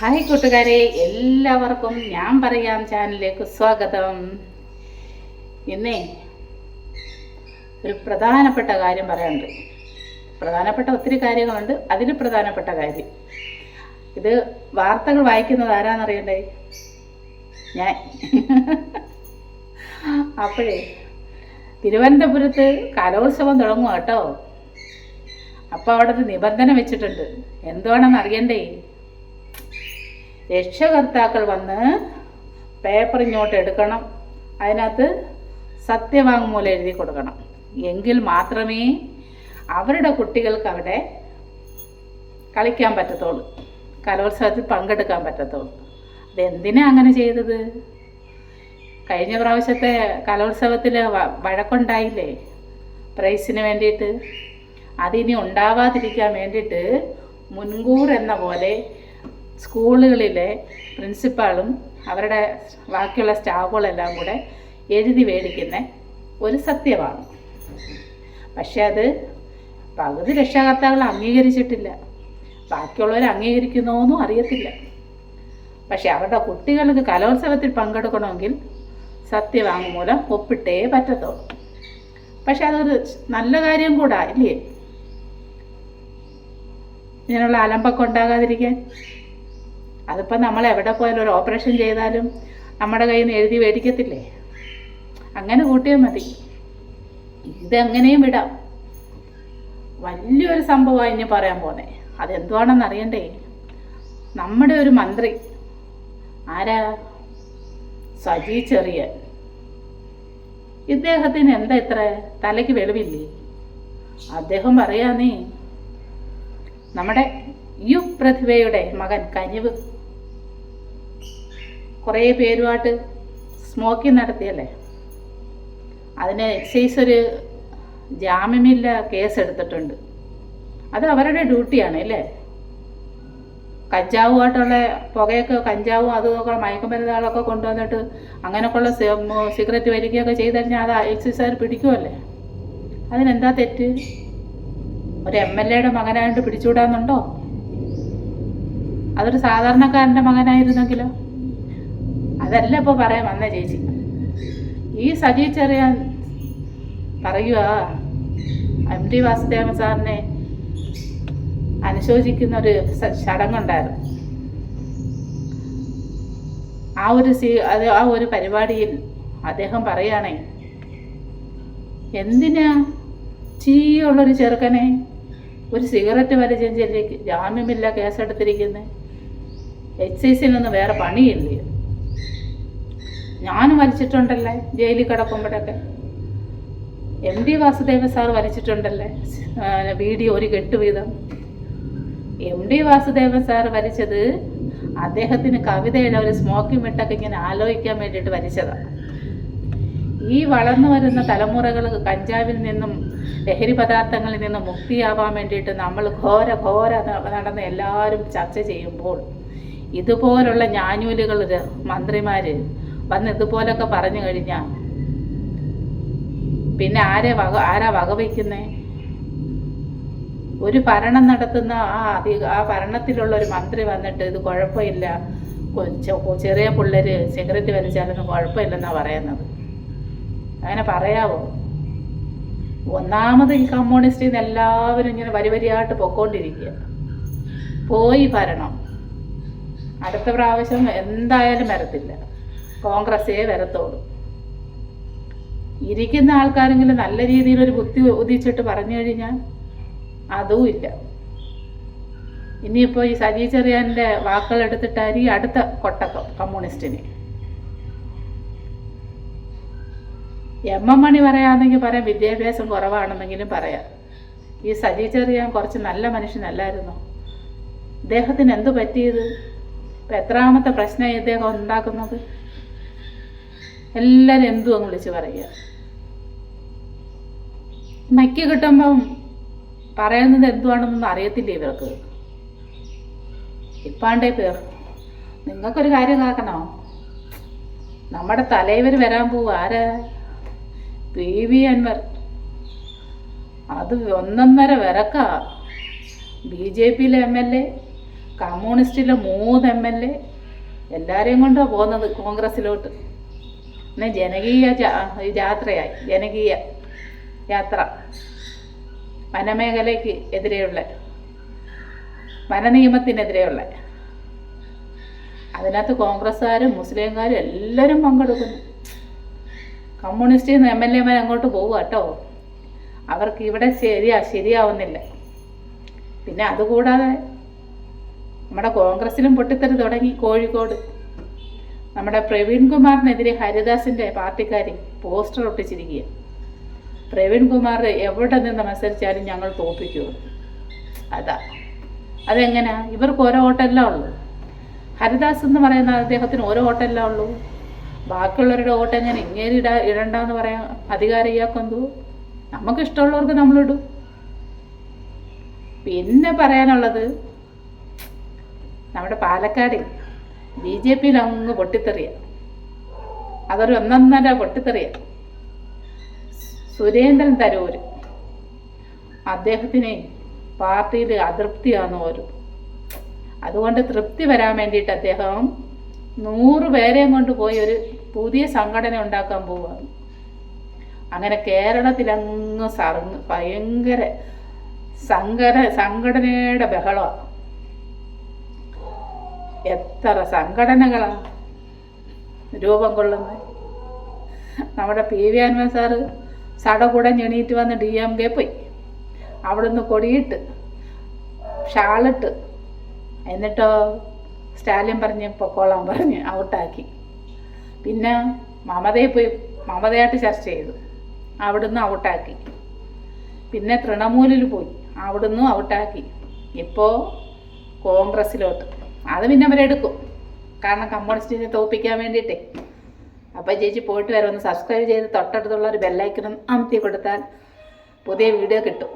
Hi കൂട്ടുകാരെ, എല്ലാവർക്കും ഞാൻ പറയാം ചാനലിലേക്ക് സ്വാഗതം. ഇന്നേ ഒരു പ്രധാനപ്പെട്ട കാര്യം പറയാനുണ്ട്. പ്രധാനപ്പെട്ട ഒത്തിരി കാര്യങ്ങളുണ്ട്, അതിൽ പ്രധാനപ്പെട്ട കാര്യം ഇത്. വാർത്തകൾ വായിക്കുന്നത് ആരാന്നറിയണ്ടേ? ഞാൻ. അപ്പോഴേ തിരുവനന്തപുരത്ത് കലോത്സവം തുടങ്ങുക കേട്ടോ. അപ്പോൾ അവിടെ ഒരു നിബന്ധന വെച്ചിട്ടുണ്ട്. എന്തുവാണെന്ന് അറിയണ്ടേ? രക്ഷകർത്താക്കൾ വന്ന് പേപ്പർ ഇങ്ങോട്ട് എടുക്കണം, അതിനകത്ത് സത്യവാങ്മൂലം എഴുതി കൊടുക്കണം. എങ്കിൽ മാത്രമേ അവരുടെ കുട്ടികൾക്ക് അവിടെ കളിക്കാൻ പറ്റത്തുള്ളൂ, കലോത്സവത്തിൽ പങ്കെടുക്കാൻ പറ്റത്തുള്ളൂ. അതെന്തിനാ അങ്ങനെ ചെയ്തത്? കഴിഞ്ഞ പ്രാവശ്യത്തെ കലോത്സവത്തിൽ വഴക്കുണ്ടായില്ലേ പ്രൈസിന് വേണ്ടിയിട്ട്? അതിനി ഉണ്ടാവാതിരിക്കാൻ വേണ്ടിയിട്ട് മുൻകൂർ എന്ന പോലെ സ്കൂളുകളിലെ പ്രിൻസിപ്പാളും അവരുടെ ബാക്കിയുള്ള സ്റ്റാഫുകളെല്ലാം കൂടെ എഴുതി മേടിക്കുന്ന ഒരു സത്യമാണ്. പക്ഷെ അത് പകുതി രക്ഷകർത്താക്കൾ അംഗീകരിച്ചിട്ടില്ല, ബാക്കിയുള്ളവർ അംഗീകരിക്കുന്നോന്നും അറിയത്തില്ല. പക്ഷെ അവരുടെ കുട്ടികൾക്ക് കലോത്സവത്തിൽ പങ്കെടുക്കണമെങ്കിൽ സത്യവാങ്മൂലം ഒപ്പിട്ടേ പറ്റത്തുള്ളൂ. പക്ഷെ അതൊരു നല്ല കാര്യം കൂടാ ഇല്ലേ, ഇങ്ങനെയുള്ള അലമ്പൊക്കെ ഉണ്ടാകാതിരിക്കാൻ. അതിപ്പോൾ നമ്മൾ എവിടെ പോയാലും ഒരു ഓപ്പറേഷൻ ചെയ്താലും നമ്മുടെ കയ്യിൽ നിന്ന് എഴുതി മേടിക്കത്തില്ലേ? അങ്ങനെ കൂട്ടിയാൽ മതി. ഇതെങ്ങനെയും വിടാം. വലിയൊരു സംഭവമാണ് ഇനി പറയാൻ പോന്നെ. അതെന്തുവാണെന്ന് അറിയണ്ടേ? നമ്മുടെ ഒരു മന്ത്രി, ആരാ? സജി ചെറിയാൻ. ഇദ്ദേഹത്തിന് എന്താ ഇത്ര തലയ്ക്ക് വെളിവില്ലേ? അദ്ദേഹം പറയാന്നേ, നമ്മുടെ പ്രതിഭയുടെ മകൻ കനിവ് കുറേ പേരുമായിട്ട് സ്മോക്കിംഗ് നടത്തിയല്ലേ, അതിന് എക്സൈസ് ഒരു ജാമ്യമില്ല കേസ് എടുത്തിട്ടുണ്ട്. അത് അവരുടെ ഡ്യൂട്ടിയാണ് അല്ലേ? കഞ്ചാവുമായിട്ടുള്ള പുകയൊക്കെ, കഞ്ചാവും അതുമൊക്കെ മയക്കുമരുന്നുകളൊക്കെ കൊണ്ടുവന്നിട്ട് അങ്ങനെയൊക്കെയുള്ള സിഗരറ്റ് വലിക്കുകയൊക്കെ ചെയ്ത് കഴിഞ്ഞാൽ അത് എക്സൈസുകാർ പിടിക്കുമല്ലേ? അതിനെന്താ തെറ്റ്? ഒരു MLA മകനായിട്ട് പിടിച്ചുവിടാന്നുണ്ടോ? അതൊരു സാധാരണക്കാരൻ്റെ മകനായിരുന്നെങ്കിലോ? അതല്ല ഇപ്പോൾ പറയാൻ വന്ന ചേച്ചി. ഈ സജി ചെറിയാൻ പറയുക MT വാസുദേവൻ സാറിനെ അനുശോചിക്കുന്നൊരു ചടങ്ങുണ്ടായിരുന്നു. ആ ഒരു പരിപാടിയിൽ അദ്ദേഹം പറയുകയാണേ, എന്തിനാ ചീയുള്ളൊരു ചെറുക്കനെ ഒരു സിഗരറ്റ് വലിച്ചെഞ്ചിലേക്ക് ജാമ്യമില്ല കേസെടുത്തിരിക്കുന്നത്? എക്സൈസിനൊന്നും വേറെ പണിയില്ലേ? ഞാനും വലിച്ചിട്ടുണ്ടല്ലേ ജയിലിൽ കിടക്കുമ്പോഴൊക്കെ. MT വാസുദേവൻ സാർ വലിച്ചിട്ടുണ്ടല്ലേ വീഡിയോ ഒരു കെട്ട് വീതം. MT വാസുദേവൻ സാർ വലിച്ചത് അദ്ദേഹത്തിന് കവിതയുടെ ഒരു സ്മോക്കിംഗ് വിട്ടൊക്കെ ഇങ്ങനെ ആലോചിക്കാൻ വേണ്ടിയിട്ട് വലിച്ചതാണ്. ഈ വളർന്നു വരുന്ന തലമുറകൾ കഞ്ചാവിൽ നിന്നും ലഹരി പദാർത്ഥങ്ങളിൽ നിന്നും മുക്തിയാവാൻ വേണ്ടിയിട്ട് നമ്മൾ ഘോര നടന്ന് എല്ലാവരും ചർച്ച ചെയ്യുമ്പോൾ ഇതുപോലുള്ള ഞാഞ്ഞൂലുകൾ മന്ത്രിമാർ വന്ന് ഇതുപോലൊക്കെ പറഞ്ഞു കഴിഞ്ഞാൽ പിന്നെ ആരാ വകവയ്ക്കുന്നേ? ഒരു ഭരണം നടത്തുന്ന ആ ഭരണത്തിലുള്ള ഒരു മന്ത്രി വന്നിട്ട് ഇത് കുഴപ്പമില്ല, ചെറിയ പിള്ളേർ സിഗരറ്റ് വലിച്ചാലൊന്നും കുഴപ്പമില്ലെന്നാണ് പറയുന്നത്. അങ്ങനെ പറയാവോ? ഒന്നാമത് ഈ കമ്മ്യൂണിസ്റ്റിൽ നിന്ന് എല്ലാവരും ഇങ്ങനെ വരിയായിട്ട് പൊക്കോണ്ടിരിക്കുക. പോയി ഭരണം. അടുത്ത പ്രാവശ്യം എന്തായാലും വരത്തില്ല, കോൺഗ്രസ്സേ വരത്തോളൂ. ഇരിക്കുന്ന ആൾക്കാരെങ്കിലും നല്ല രീതിയിലൊരു ബുദ്ധി ഉദിച്ചിട്ട് പറഞ്ഞു കഴിഞ്ഞാൽ അതും ഇല്ല. ഇനിയിപ്പോൾ ഈ സജി ചെറിയാൻ്റെ വാക്കുകൾ എടുത്തിട്ടായിരിക്കും അടുത്ത കൊട്ടക്കം കമ്മ്യൂണിസ്റ്റിന്. മണി പറയാമെന്നെങ്കിൽ പറയാം, വിദ്യാഭ്യാസം കുറവാണെന്നെങ്കിലും പറയാം. ഈ സജി ചെറിയാൻ കുറച്ച് നല്ല മനുഷ്യനല്ലായിരുന്നോ? ഇദ്ദേഹത്തിന് എന്തു പറ്റിയത്? ഇപ്പം എത്രാമത്തെ പ്രശ്നമായി ഇദ്ദേഹം ഉണ്ടാക്കുന്നത്? എല്ലാവരും എന്തു അങ്ങ് വിളിച്ച് പറയുക. മൈക്ക് കിട്ടുമ്പം പറയുന്നത് എന്തുവാണെന്നൊന്നും അറിയത്തില്ല ഇവർക്ക്. ഇപ്പാണ്ടേ പേർ. നിങ്ങൾക്കൊരു കാര്യം കേൾക്കണോ? നമ്മുടെ തലൈവർ വരാൻ പോവുക. ആരാ? PV അൻവർ. അത് ഒന്നൊന്നര വിറക്ക. BJP MLA കമ്മ്യൂണിസ്റ്റിലെ 3 MLA എല്ലാവരെയും കൊണ്ടാണ് പോകുന്നത് കോൺഗ്രസ്സിലോട്ട്. പിന്നെ ജനകീയ യാത്രയായി, ജനകീയ യാത്ര. വനമേഖലയ്ക്ക് എതിരെയുള്ള, വനനിയമത്തിനെതിരെയുള്ള, അതിനകത്ത് കോൺഗ്രസ്സുകാരും മുസ്ലിംകാരും എല്ലാവരും പങ്കെടുക്കുന്നു. കമ്മ്യൂണിസ്റ്റിൽ നിന്ന് MLA അങ്ങോട്ട് പോവുക കേട്ടോ. അവർക്ക് ഇവിടെ ശരിയാവുന്നില്ല. പിന്നെ അതുകൂടാതെ നമ്മുടെ കോൺഗ്രസ്സിലും പൊട്ടിത്തെറി തുടങ്ങി. കോഴിക്കോട് നമ്മുടെ പ്രവീൺ കുമാറിനെതിരെ ഹരിദാസിൻ്റെ പാർട്ടിക്കാർ പോസ്റ്റർ ഒട്ടിച്ചിരിക്കുക. പ്രവീൺ കുമാർ എവിടെ നിന്ന് മത്സരിച്ചാലും ഞങ്ങൾ തോൽപ്പിക്കുമോ. അതെങ്ങനെയാ? ഇവർക്ക് ഓരോ വോട്ടല്ല ഉള്ളൂ. ഹരിദാസ് എന്ന് പറയുന്ന അദ്ദേഹത്തിന് ഓരോ വോട്ടല്ല ഉള്ളൂ. ബാക്കിയുള്ളവരുടെ വോട്ട് എങ്ങനെ ഇങ്ങനെ ഇടണ്ടെന്ന് പറയാൻ അധികാരം ഇയാൾക്കെന്തോ? നമുക്കിഷ്ടമുള്ളവർക്ക് നമ്മളിടും. പിന്നെ പറയാനുള്ളത്, നമ്മുടെ പാലക്കാട് BJPയിൽ അങ്ങ് പൊട്ടിത്തെറിയ. അതൊരു ഒന്നൊന്നര പൊട്ടിത്തെറിയ. സുരേന്ദ്രൻ തരൂർ, അദ്ദേഹത്തിന് പാർട്ടിയിൽ അതൃപ്തിയാണെന്ന് വരും. അതുകൊണ്ട് തൃപ്തി വരാൻ വേണ്ടിയിട്ട് അദ്ദേഹം 100 പേരെയും കൊണ്ട് പോയി ഒരു പുതിയ സംഘടന ഉണ്ടാക്കാൻ പോവുകയാണ്. അങ്ങനെ കേരളത്തിലങ്ങ് ഭയങ്കര സംഘടനയുടെ ബഹളമാണ്. എത്ര സംഘടനകളാണ് രൂപം കൊള്ളുന്നത്. നമ്മുടെ PV അൻവർ സാറ് സടകുടഞ്ഞ് എണീറ്റ് വന്ന് DMK പോയി. അവിടുന്ന് കൊടിയിട്ട് ഷാളിട്ട്, എന്നിട്ടോ സ്റ്റാലിൻ പറഞ്ഞ് പൊക്കോളാൻ പറഞ്ഞ് ഔട്ടാക്കി. പിന്നെ മമതയെ പോയി മമതയായിട്ട് ചർച്ച ചെയ്തു, അവിടുന്ന് ഔട്ടാക്കി. പിന്നെ തൃണമൂലിൽ പോയി, അവിടുന്ന് ഔട്ടാക്കി. ഇപ്പോൾ കോൺഗ്രസ്സിലോട്ട്. അത് പിന്നെ അവരെടുക്കും, കാരണം കമ്മ്യൂണിസ്റ്റിനെ തോൽപ്പിക്കാൻ വേണ്ടിയിട്ടേ. അപ്പോൾ ചേച്ചി പോയിട്ട് വരെ ഒന്ന് സബ്സ്ക്രൈബ് ചെയ്ത് തൊട്ടടുത്തുള്ള ഒരു ബെല്ലൈക്കൺ അമർത്തി കൊടുത്താൽ പുതിയ വീഡിയോ കിട്ടും.